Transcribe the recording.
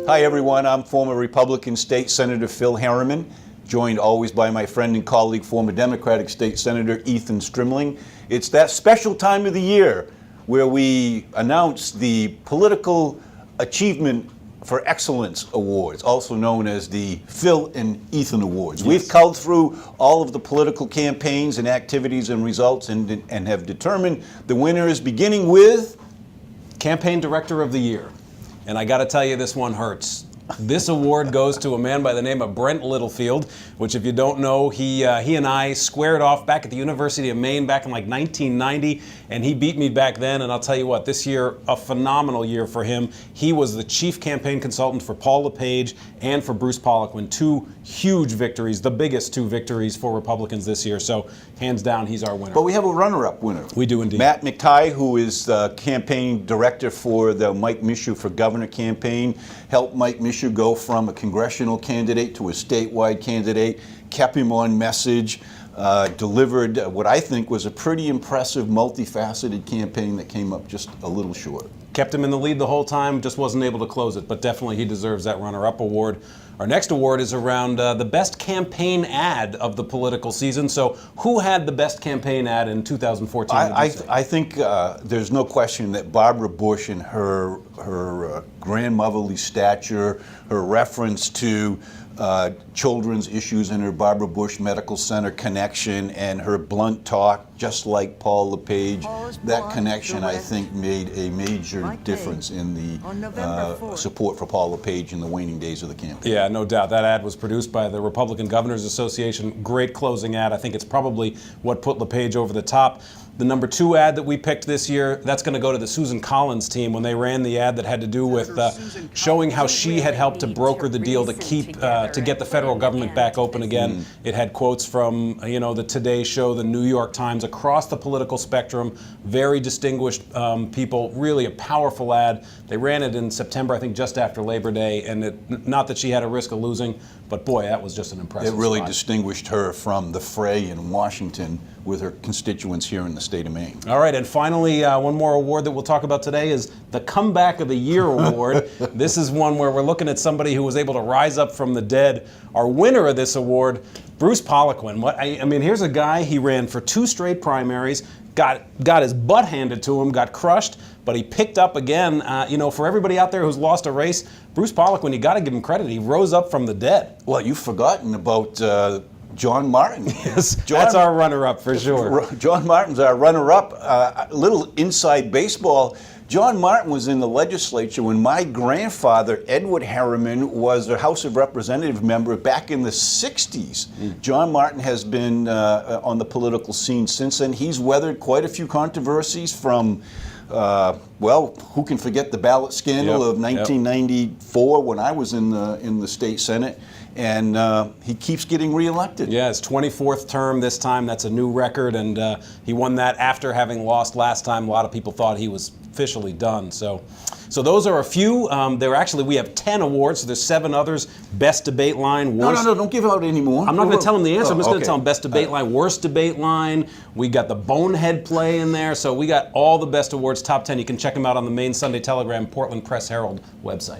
Hi everyone, I'm former Republican State Senator Phil Harriman, joined always by my friend and colleague, former Democratic State Senator Ethan Strimling. It's that special time of the year where we announce the Political Achievement for Excellence Awards, also known as the Phil and Ethan Awards. Yes. We've culled through all of the political campaigns and activities and results and have determined the winners, beginning with Campaign Director of the Year. And I got to tell you, this one hurts. This award goes to a man by the name of Brent Littlefield, which, if you don't know, he and I squared off back at the University of Maine back in like 1990, and he beat me back then. And I'll tell you what, this year, a phenomenal year for him. He was the chief campaign consultant for Paul LePage and for Bruce Poliquin. Two huge victories, the biggest two victories for Republicans this year. So hands down, he's our winner. But we have a runner-up winner. We do indeed. Matt McTighe, who is the campaign director for the Mike Mishu for Governor campaign, helped Mike Mishu go from a congressional candidate to a statewide candidate, kept him on message, delivered what I think was a pretty impressive, multifaceted campaign that came up just a little short. Kept him in the lead the whole time, just wasn't able to close it, but definitely he deserves that runner-up award. Our next award is around the best campaign ad of the political season. So who had the best campaign ad in 2014? I think there's no question that Barbara Bush and her grandmotherly stature, her reference to children's issues in her Barbara Bush Medical Center connection, and her blunt talk, just like Paul LePage, that connection, I think, made a major difference in the support for Paul LePage in the waning days of the campaign. Yeah, no doubt. That ad was produced by the Republican Governors Association. Great closing ad. I think it's probably what put LePage over the top. The number 2 ad that we picked this year, that's going to go to the Susan Collins team when they ran the ad that had to do with showing how she had helped to broker the deal to keep to get the federal government back open again. It had quotes from the Today Show, the New York Times, across the political spectrum. Very distinguished people. Really a powerful ad. They ran it in September, I think, just after Labor Day, and not that she had a risk of losing, but boy, that was just an impressive It really spot. Distinguished her from the fray in Washington with her constituents here in the state of Maine. All right, and finally, one more award that we'll talk about today is the Comeback of the Year Award. This is one where we're looking at somebody who was able to rise up from the dead. Our winner of this award, Bruce Poliquin. I mean, here's a guy, he ran for 2 straight primaries, got his butt handed to him, got crushed, but he picked up again. For everybody out there who's lost a race, Bruce Poliquin, you got to give him credit. He rose up from the dead. Well, you've forgotten about John Martin. Yes, that's our runner-up for sure. John Martin's our runner-up. A little inside baseball. John Martin was in the legislature when my grandfather, Edward Harriman, was a House of Representative member back in the 60s. John Martin has been on the political scene since then. He's weathered quite a few controversies from, who can forget the ballot scandal of 1994 when I was in the state Senate. And he keeps getting reelected. Yeah, his 24th term this time. That's a new record, and he won that after having lost last time. A lot of people thought he was officially done. So those are a few. We have 10 awards. So there's 7 others. Best debate line. Worst. No, don't give out any more. I'm not going to tell them the answer. I'm just going to tell them best debate line, worst debate line. We got the bonehead play in there. So we got all the best awards, top 10. You can check them out on the Maine Sunday Telegram, Portland Press Herald website.